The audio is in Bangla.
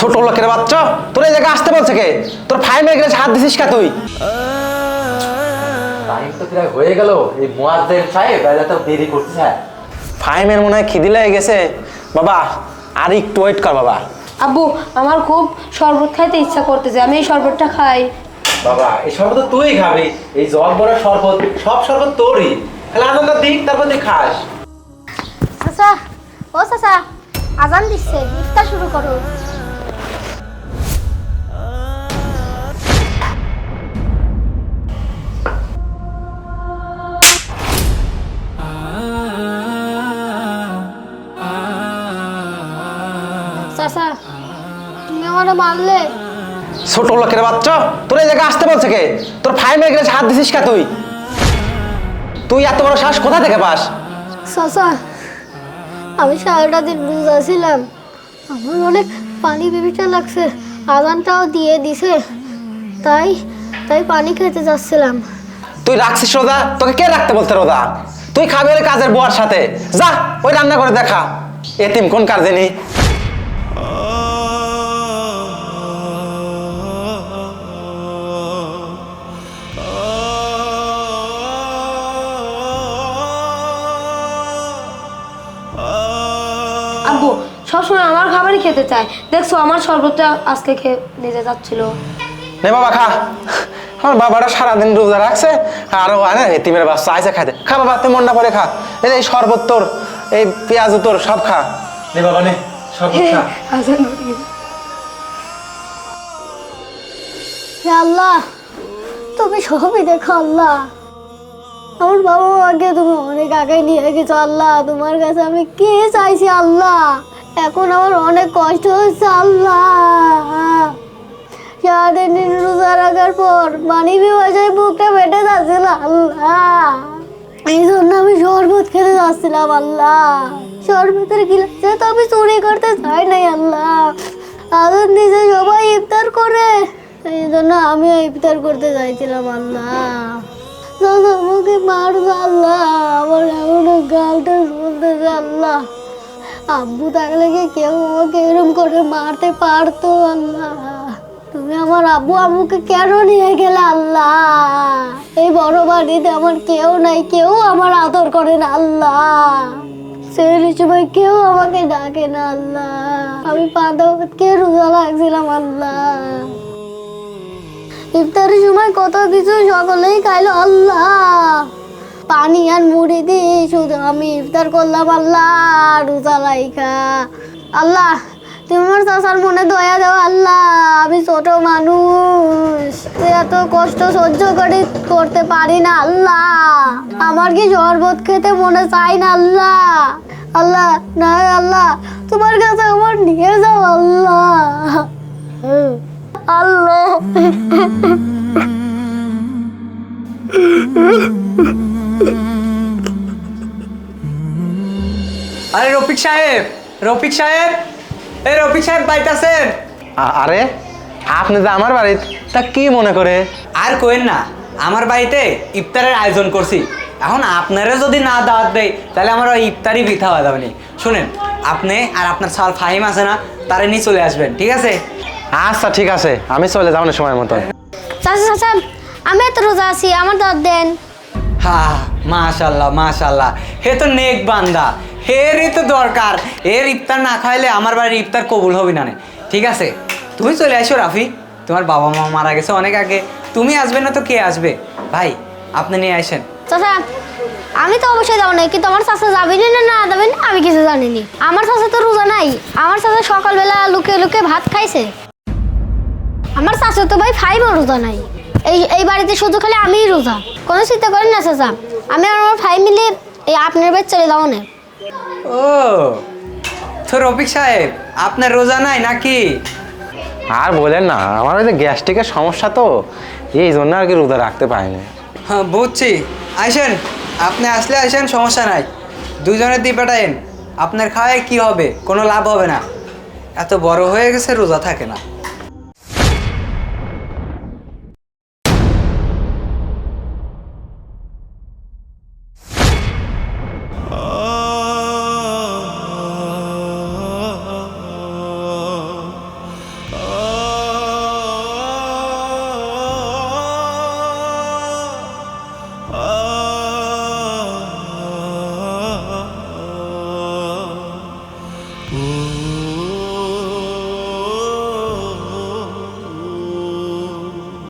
ছোট লোকের বাচ্চা, তোর এই জায়গায় আসতে বলছে কে? তোর ফাইমে গেলে হাত দিছিস কা তুই? টাইম তো প্রায় হয়ে গেল, এই মুয়াজ্জিন সাহেব এত দেরি করছে। ফাইমের মনে হয় খিদে লেগে গেছে। বাবা আর একটু ওয়েট কর বাবা। আব্বু, আমার খুব শরবত খাইতে ইচ্ছা করতেছে, আমি এই শরবতটা খাই। বাবা এই শরবত তো তুই খাবি, এই জল বড় শরবত, সব শরবত তোরই। তাহলে আনন্দ দিক, তারপর তুই খাস। চাচা, ও চাচা, আজান দিচ্ছে, ইফতার শুরু করো। চাচা, তুমি আমারে মারলে। ছোট লোকের বাচ্চা, তোর এই জায়গায় আসতে বলছে কে? তোর ফাইমে গেলে হাত দিছিস কা তুই? তুই এত বড় শ্বাস কোথা থেকে পাস? চাচা, আমি সারাটা দিন রোজা ছিলাম, আমার অনেক পানি পিপাসা লাগছে, আজানটাও দিয়ে দিছে, তাই তাই পানি খেতে যাচ্ছিলাম। তুই রাখছিস রোজা? তোকে কে রাখতে বলতে রোজা? তুই খাবি ওই কাজের বুয়ার সাথে, যা ওই রান্না করে দেখা। এতিম কোন কার জানি। আব্বু সবসময় আমার খাবারই খেতে চায়, দেখছো আমার শরবতটা আজকে খেয়ে নিজে যাচ্ছিল। নে বাবা খা। আমার বাবাটা সারাদিন রোজা রাখছে, আরো আনে এতিমের বাচ্চা আইসে খাইতে। খা বাবা, তুই মনটা পরে খা। এই শরবত তোর, এই পেঁয়াজ তোর, সব খা। নে বাবা নে, শরবত খা। হে আল্লাহ, তুমি সবই দেখো আল্লাহ। আমার বাবা মাকে তুমি অনেক আগে নিয়ে গেছো আল্লাহ, তোমার কাছে আমি কি চাইছি আল্লাহ? এখন আমার অনেক কষ্ট হচ্ছে আল্লাহ। সারাদিন রোজা রাখার পর পানি পিপাসায় বুকটা ফেটে যাচ্ছিল আল্লাহ, এই জন্য আমি শরবত খেতে যাচ্ছিলাম আল্লাহ। শরবতের গিলাসে তো আমি চুরি করতে চাই নাই আল্লাহ, আজান দিছে সবাই ইফতার করে, এই জন্য আমিও ইফতার করতে চাইছিলাম আল্লাহ। আমাকে মারবে আল্লাহ, আমার এখনো গালটা শুনতেছে আল্লাহ। আব্বু থাকলে কি কেউ আমাকে এরকম করে মারতে পারতো আল্লাহ? তুমি আমার আব্বু আম্মুকে কেন নিয়ে গেলে আল্লাহ? এই বড় বাড়িতে আমার কেউ নাই, কেউ আমার আদর করে না আল্লাহ, সেই সময় কেউ আমাকে ডাকে না আল্লাহ। আমি 5 ওয়াক্ত রোজা রাখছিলাম আল্লাহ, ইফতারের সময় কত কিছু সকলেই খাইলো আল্লাহ, পানি আর মুড়ি দিয়ে শুধু আমি ইফতার করলাম আল্লাহ রোজা রাইখা। আল্লাহ তুমি আমার চাচার মনে দয়া দাও আল্লাহ, আমি ছোট মানুষ, এত কষ্ট সহ্য করতে পারি না আল্লাহ, আমার কি শরবত খেতে মনে চাই না আল্লাহ। আল্লাহ না আল্লাহ, তোমার কাছে আমার নিয়ে যাও আল্লাহ। আল্লাহ আরে রফিক সাহেব, রফিক সাহেব, এই রফিক সাহেব বাইতাছেন? আরে আপনি যে আমার বাড়িতে, তা কি মনে করে? আর কোয়েন না, আমার বাড়িতে ইফতারের আয়োজন করছি, এখন আপনারা যদি না দাওয়াত দেয় তাহলে আমার ওই ইফতারই বৃথা হয়ে যাবে। শুনেন, আপনি আর আপনার সাল ফাহিম আছে না, তারা নিয়ে চলে আসবেন, ঠিক আছে? আচ্ছা ঠিক আছে, আমি চলে যাবো না সময় মতো। চাচা চাচা, আমি এত রোজা আছি, আমার দাঁত দেন। হ্যাঁ মাশাল্লাহ মাশাল্লাহ, হে তো নেক বান্দা, হেরই তো দরকার, এর ইফতার না খাইলে আমার বাড়ির ইফতার কবুল হবে না। ঠিক আছে, তুমি চলে আসো রাফি, তোমার বাবা মা মারা গেছে অনেক আগে, তুমি আসবে না তো কে আসবে? ভাই আপনি নিয়ে আসেন। চাচা আমি তো অবশ্যই যাবো না, কিন্তু আমার চাচা যাবেন না না যাবেন না আমি কিছু জানিনি। আমার চাচা তো রোজা নাই, আমার চাচা সকালবেলা লুকিয়ে লুকিয়ে ভাত খাইছে। আমার চাচা তো ভাই ফাইভও রোজা নাই, এই বাড়িতে শুধু খালি আমিই রোজা। কোনো চিন্তা করেন না চাচা, আমি আর আমার ভাই মিলে এই আপনার বাড়ি চলে যাবো না। ও তো রফিক সাহেব, আপনার রোজা নাই নাকি? আর বলেন না, আমার ওই যে গ্যাস্ট্রিকের সমস্যা, তো এই জন্য আর কি রোজা রাখতে পারিনি। হ্যাঁ বুঝছি, আসেন, আপনি আসলে আসেন, সমস্যা নাই, দুজনের দিয়ে পাঠায়েন। আপনার খাওয়ায় কি হবে, কোনো লাভ হবে না, এত বড় হয়ে গেছে রোজা থাকে না।